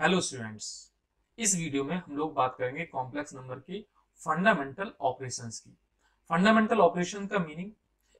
Hello students, इस video में हम लोग बात करेंगे कॉम्प्लेक्स नंबर की फंडामेंटल ऑपरेशंस की। फंडामेंटल ऑपरेशन का मीनिंग,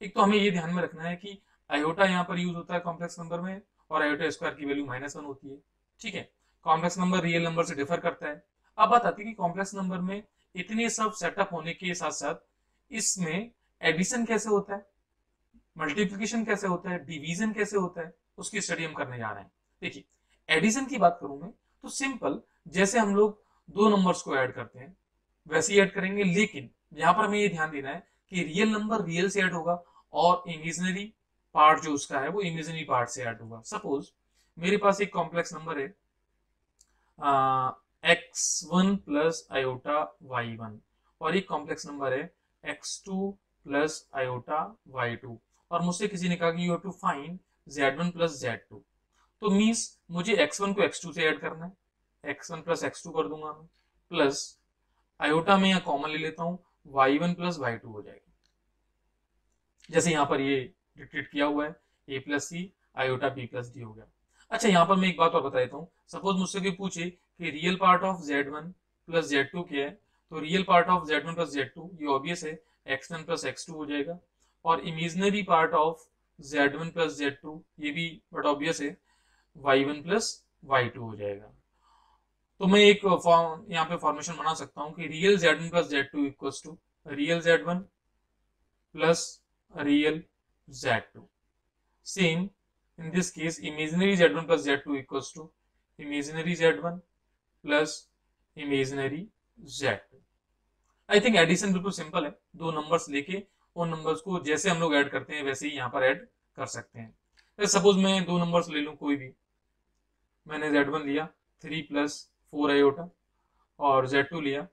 एक तो हमें ये ध्यान में रखना है कि आयोटा यहाँ पर यूज होता है कॉम्प्लेक्स नंबर में और आयोटा स्क्वायर की वैल्यू -1 होती है। ठीक है, कॉम्प्लेक्स नंबर रियल नंबर से डिफर करता है। अब बात आती है कि कॉम्प्लेक्स नंबर में इतने सब सेटअप होने के साथ साथ इसमें एडिशन कैसे होता है, मल्टीप्लिकेशन कैसे होता है, डिवीजन कैसे होता है, उसकी स्टडी हम करने जा रहे हैं। देखिए, एडिशन की बात करूं मैं तो सिंपल, जैसे हम लोग दो नंबर्स को ऐड करते हैं वैसे ही ऐड करेंगे, लेकिन यहां पर हमें ये ध्यान देना है कि रियल नंबर रियल से ऐड होगा और इमेजिनरी पार्ट जो उसका है वो इमेजिनरी पार्ट से ऐड होगा। सपोज मेरे पास एक कॉम्प्लेक्स नंबर है x1 प्लस आयोटा y1 और एक कॉम्प्लेक्स नंबर है x2 प्लस आयोटा y2 और मुझसे किसी ने कहा कि you have to find z1 plus z2। तो मीन्स मुझे x1 को x2 से ऐड करना है, x1 प्लस x2 कर दूंगा मैं, प्लस आयोटा में यहाँ कॉमन ले लेता हूँ, y1 प्लस y2 हो जाएगा। जैसे यहाँ पर ये डिक्टेट किया हुआ है a plus C iota b plus D हो गया। अच्छा, यहाँ पर मैं एक बात और बता देता हूँ। सपोज मुझसे कोई पूछे कि real part of z1 plus z2 क्या है, तो real part of z1 plus z2 ये ऑब्वियस है x1 प्लस x2 हो जाएगा, और imaginary part of z1 plus z2 ये भी बट ऑब्वियस है y1 प्लस y2 हो जाएगा। तो मैं एक यहाँ पे फॉर्मेशन बना सकता हूँ कि real z1 plus z2 equals to real z1 plus real z2। Same in this case imaginary z1 plus z2 equals to imaginary z1 plus imaginary z2। I think addition बिल्कुल सिंपल है, दो numbers लेके उन numbers को जैसे हम लोग add करते हैं वैसे ही यहाँ पर ऐड कर सकते हैं। सपोज मैं दो नंबर्स ले लूँ कोई भी, मैंने z1 लिया 3 प्लस 4 आयोटा और z2 लिया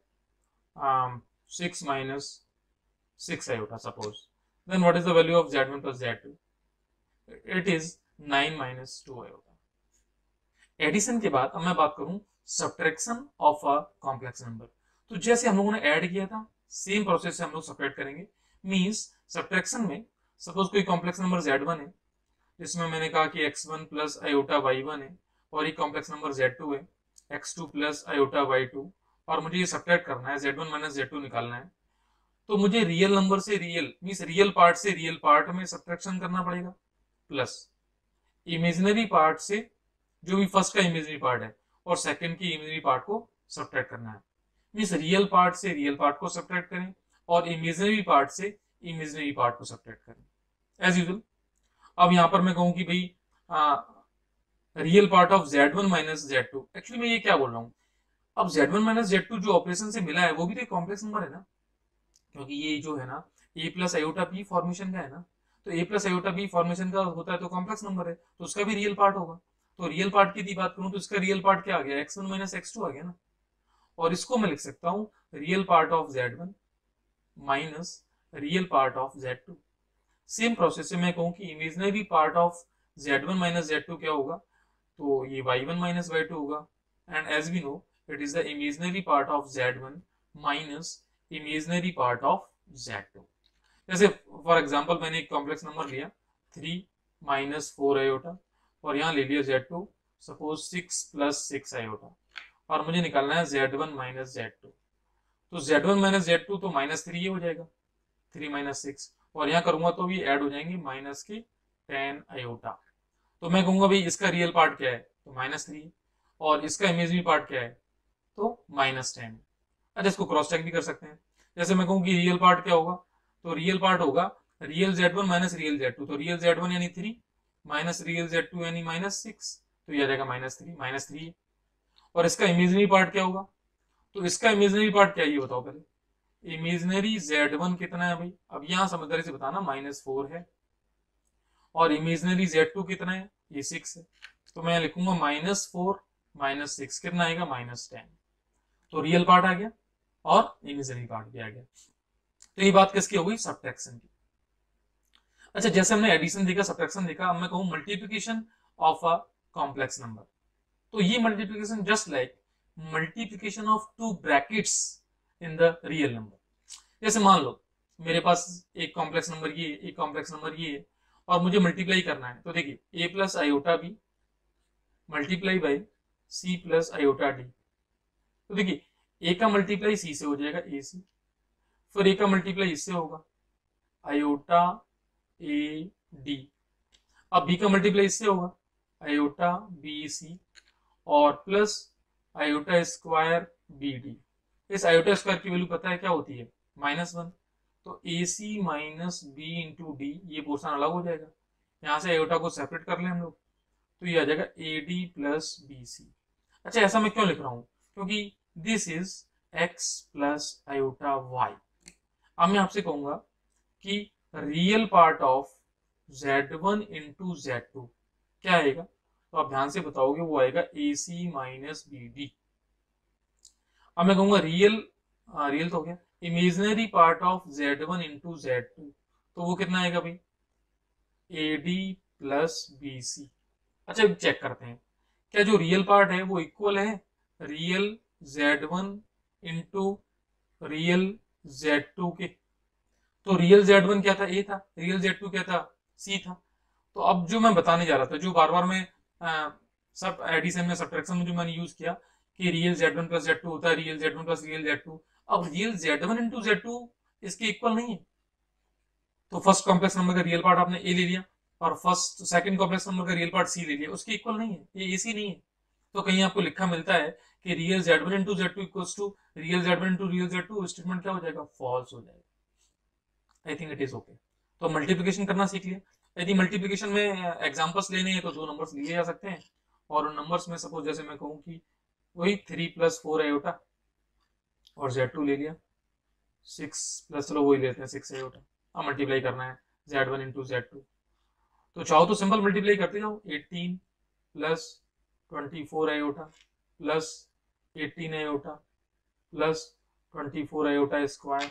6 minus 6 iota suppose, then what is the value of z1 plus z2? It is 9 minus 2 iota. Addition के बाद अब मैं बात करूं subtraction of a complex number. तो जैसे हम लोगों ने ऐड किया था सेम प्रोसेस से हम लोग सब्ट्रैक्ट करेंगे। मींस सब्ट्रैक्शन में सपोज कोई कॉम्प्लेक्स नंबर z1 है जिसमें मैंने कहा कि x1 प्लस आयोटा y1 है, और एक कॉम्प्लेक्स नंबर z2 है x2 प्लस आयोटा y2, और मुझे ये सब्ट्रैक्ट करना है, z1 माइनस z2 निकालना है। तो मुझे रियल नंबर से रियल मीन्स रियल पार्ट से रियल पार्ट में सब्ट्रैक्शन करना पड़ेगा, प्लस इमेजिनरी पार्ट से जो भी फर्स्ट का इमेजिनरी पार्ट है और सेकंड की इमेजिनरी पार्ट को सब्ट्रैक्ट करना है। मीन्स रियल पार्ट से रियल पार्ट को सब्ट्रैक्ट करें और इमेजिनरी पार्ट से इमेजिनरी पार्ट को सब्ट्रैक्ट करें एज यूजुअल। अब यहां पर मैं कहूं कि भाई real part of z1 minus z2, actually मैं ये क्या बोल रहा हूँ, अब z1 माइनस z2 जो ऑपरेशन से मिला है वो भी तो एक कॉम्प्लेक्स नंबर है ना, क्योंकि ये जो है ना a plus iota B formation का है ना, तो a plus iota B formation का होता है तो कॉम्प्लेक्स नंबर है तो उसका भी रियल पार्ट होगा। तो रियल पार्ट की बात करूं तो इसका रियल पार्ट क्या आ गया, x1 माइनस x2 आ गया ना, और इसको मैं लिख सकता हूं real part of z1 minus real part of z2। Same process से मैं कहूं कि imaginary part of z1 minus z2 क्या होगा, तो ये y1 माइनस y2 होगा, and as we know it is the imaginary part of z1 minus imaginary part of z2। जैसे फॉर एग्जांपल मैंने एक कॉम्प्लेक्स नंबर लिया 3 माइनस 4 आयोटा और यहाँ ले लिया z2 सपोज 6 प्लस 6 आयोटा, और मुझे निकालना है z1 माइनस z2। तो z1 माइनस z2 तो -3 हो जाएगा, 3 माइनस 6, और यहाँ करूंगा तो भी ऐड हो जाएंगे माइनस की 10 आयोटा। तो मैं कहूंगा भाई इसका रियल पार्ट क्या है, तो -3, और इसका इमेजिनरी पार्ट क्या है, तो -10। अच्छा, इसको क्रॉस चेक भी कर सकते हैं। जैसे मैं कहूँ कि रियल पार्ट क्या होगा, तो रियल पार्ट होगा real z1 minus real z2, तो रियल z1 यानी 3 माइनस रियल z2 यानी -6, तो ये आ जाएगा -3 और इसका इमेजिनरी पार्ट क्या होगा, तो इसका इमेजिनरी पार्ट क्या है ये बताओ पहले। इमेजिनरी z1 कितना है भाई, अब यहां समझदारी से बताना, -4 है, और इमेजिनरी z2 कितना है, ये 6 है, तो मैं लिखूंगा -4 -6 कितना आएगा, -10। तो रियल पार्ट आ गया और इमेजिनरी पार्ट भी आ गया। तो ये बात किसकी हो गई, सब्ट्रैक्शन की। अच्छा, जैसे हमने एडिशन देखा, सब्ट्रैक्शन देखा, अब मैं कहूं multiplication of a complex number. तो ये multiplication just like multiplication of to brackets in the real number. जैसे मान लो मेरे पास एक कॉम्प्लेक्स नंबर ये, एक कॉम्प्लेक्स नंबर ये, और मुझे मल्टीप्लाई करना है, तो देखिए a plus iota B multiply by C plus iota D. तो देखिए ए का मल्टीप्लाई सी से हो जाएगा ए सी, फिर ए का मल्टीप्लाई इससे होगा आयोटा ए डी, अब बी का मल्टीप्लाई इससे होगा आयोटा बी सी, और plus iota square B D. इस आयोटा स्क्वायर की वैल्यू पता है क्या होती है, -1। तो A C minus B into D, ये पोर्शन अलग हो जाएगा, यहाँ से आयोटा को सेपरेट कर लें हम लोग, तो ये आ जाएगा A D plus B C. अच्छा ऐसा मैं क्यों लिख रहा हूं, क्योंकि this is X plus iota Y. अब मैं आपसे कहूंगा कि real part of z1 into z2 क्या आएगा, तो आप ध्यान से बताओगे, वो आएगा ए सी माइनस बी डी। अब मैं कहूंगा रियल तो हो गया, imaginary part of z1 into z2, तो वो कितना आएगा भाई, A D plus B C. अच्छा चेक करते हैं क्या जो रियल पार्ट है वो इक्वल है real z1 into real z2 के। तो रियल z1 क्या था, ए था, रियल z2 क्या था, सी था। तो अब जो मैं बताने जा रहा था, जो बार बार मैं सब एडिशन में सब्ट्रैक्शन में जो मैंने यूज किया कि रियल z1 प्लस z2 होता है real z1 plus real z2, अब रियल z1 इंटू z2 इसके इक्वल नहीं है। तो फर्स्ट कॉम्प्लेक्स नंबर का रियल पार्ट आपने ए ले लिया और फर्स्ट सेकंड कॉम्प्लेक्स नंबर का रियल पार्ट सी ले लिया, उसके इक्वल नहीं है, ये एसी नहीं है। तो कहीं आपको लिखा मिलता है कि real z1 into z2 equals to real z1 into real z2, statement क्या हो जाएगा, फॉल्स हो जाएगा। I think it is okay. तो मल्टीप्लिकेशन करना सीख लिया। यदि मल्टीप्लिकेशन में एग्जांपल्स लेने हैं तो दो नंबर्स लिए जा सकते हैं, और उन नंबर्स में सपोज जैसे मैं कहूँ कि वही 3 प्लस 4 आयोटा और z2 ले लिया 6 प्लस, चलो वही लेते हैं 6 आयोटा। अब मल्टीप्लाई करना है z1 इंटू z2, तो चाहो तो सिंपल मल्टीप्लाई करते जाओ, 18 plus 24 iota plus 18 iota plus 24 iota square,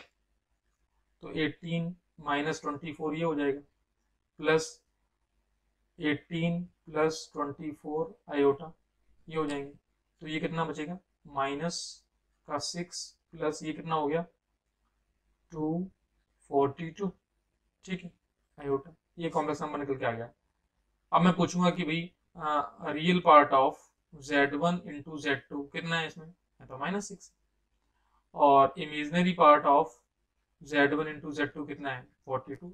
तो 18 माइनस 24 ये हो जाएगा, प्लस 18 प्लस 24 आयोटा ये हो जाएंगे, तो ये कितना बचेगा, माइनस का 6 प्लस ये कितना हो गया 242, ठीक है आयोटा, ये कॉम्प्लेक्स नंबर निकल के आ गया। अब मैं पूछूंगा कि भाई real part of z1 into z2 कितना है, इसमें है तो -6, और imaginary part of z1 into z2 कितना है 42,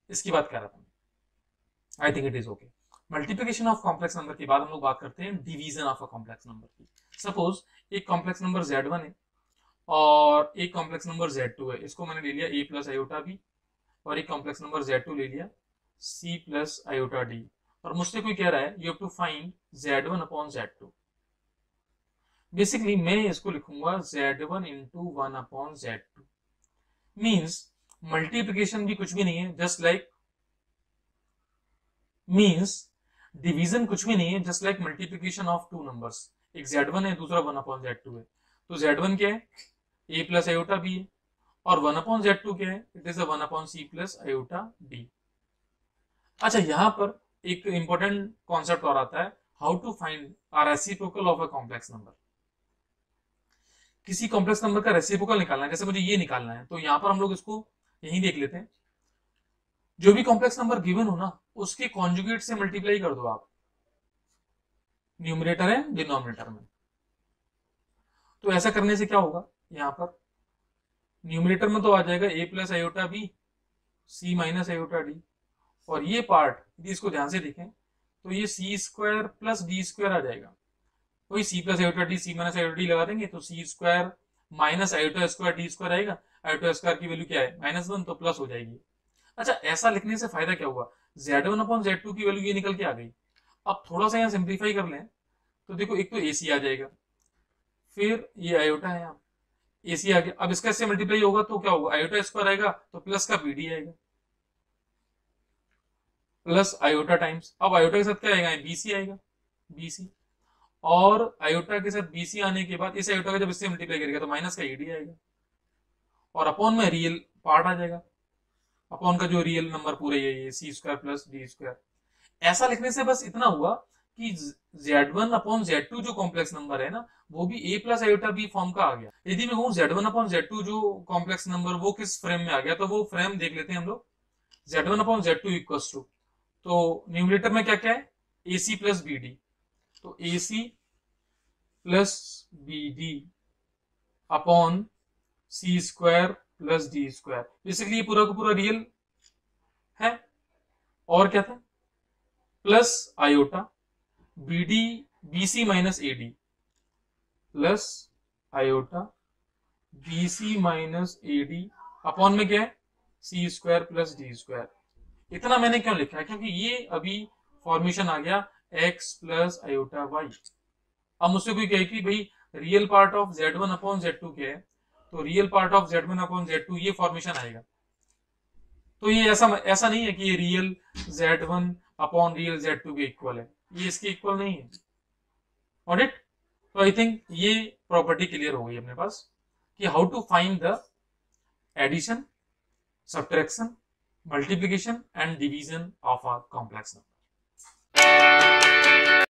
इसकी बात कर रहा था। आई think it is okay. Multiplication of complex number के बाद हम लोग बात करते हैं division of a complex number की। सपोज एक कॉम्प्लेक्स नंबर z1 है और एक कॉम्प्लेक्स नंबर z2 है, इसको मैंने ले लिया a प्लस आयोटा बी, और एक कॉम्प्लेक्स नंबर z2 ले लिया c प्लस आयोटा डी, और मुझसे कोई कह रहा है you have to find z1 upon z2। Basically मैं इसको लिखूंगा z1 into 1 upon z2, means multiplication भी कुछ भी नहीं है, जस्ट लाइक मीन्स डिवीजन कुछ भी नहीं है, just like multiplication of two numbers, एक z1 है दूसरा 1 अपॉन z2 है। तो z1 क्या है, a प्लस आयोटा बी है, और 1 अपॉन z2 क्या है, it is 1 upon c plus iota D. अच्छा यहाँ पर एक इंपॉर्टेंट कॉन्सेप्ट और आता है, how to find reciprocal of a complex number. किसी कॉम्प्लेक्स नंबर का रेसिप्रोकल निकालना है, जैसे मुझे ये निकालना है, तो यहाँ पर हम लोग इसको यही देख लेते हैं, जो भी कॉम्प्लेक्स नंबर गिवन हो ना उसके कॉन्जुगेट से मल्टीप्लाई कर दो आप, न्यूमरेटर है डिनोमिनेटर में। तो ऐसा करने से क्या होगा, यहाँ पर न्यूमरेटर में तो आ जाएगा a plus iota B c minus iota D, और ये पार्ट यदि इसको ध्यान से देखें तो ये c square plus d square आ जाएगा, वही c plus iota d c minus iota d लगा देंगे तो c square minus iota square d square आएगा, आयोटा स्क्वायर की वैल्यू क्या है -1, तो प्लस हो जाएगी। अच्छा ऐसा लिखने से फायदा क्या हुआ, z1 अपॉन z2 की वैल्यू ये निकल के आ गई। अब थोड़ा सा यहाँ सिंप्लीफाई कर लें तो देखो एक तो ac आ जाएगा, फिर ये आयोटा है यहाँ ac आ गया, अब इसका इससे मल्टीप्लाई होगा तो क्या होगा, आयोटा स्क्वायर आएगा तो प्लस का bd आएगा, प्लस आयोटा टाइम्स, अब आयोटा के साथ क्या आएगा, bc आएगा bc, और आयोटा के साथ bc आने के बाद इस आयोटा का जब इससे मल्टीप्लाई करेगा तो माइनस का ed आएगा, और अपॉन में रियल पार्ट आ जाएगा, अपॉन का जो रियल नंबर पूरे ये c square plus d square. ऐसा लिखने से बस इतना हुआ कि z1 अपॉन z2 जो कॉम्प्लेक्स नंबर है ना वो भी a plus iota B form का आ गया। यदि मैं कहूँ z1 अपॉन z2 जो कॉम्प्लेक्स नंबर वो किस फ्रेम में आ गया, तो वो फ्रेम देख लेते हैं हम लोग, z1 upon z2 equals to, तो न्यूमरेटर में क्या क्या है ac प्लस bd, तो ac plus b d upon c square plus d square. Basically ये पूरा का पूरा रियल है। और क्या था, plus iota b d b c minus a D plus iota B c minus a d upon में क्या है, c square plus d square. इतना मैंने क्यों लिखा है, क्योंकि ये अभी फॉर्मेशन आ गया एक्स प्लस आयोटा वाई। अब मुझसे कोई कहे कि भाई real part of z1 upon z2 क्या है, तो real part of z1 upon z2 ये फॉर्मेशन आएगा। तो ये ऐसा नहीं है कि ये real z1 upon real z2 के इक्वल है, ये इसके इक्वल नहीं है। ऑट इट। तो आई थिंक ये प्रॉपर्टी क्लियर हो गई अपने पास कि how to find the addition, subtraction, multiplication and division of a complex number.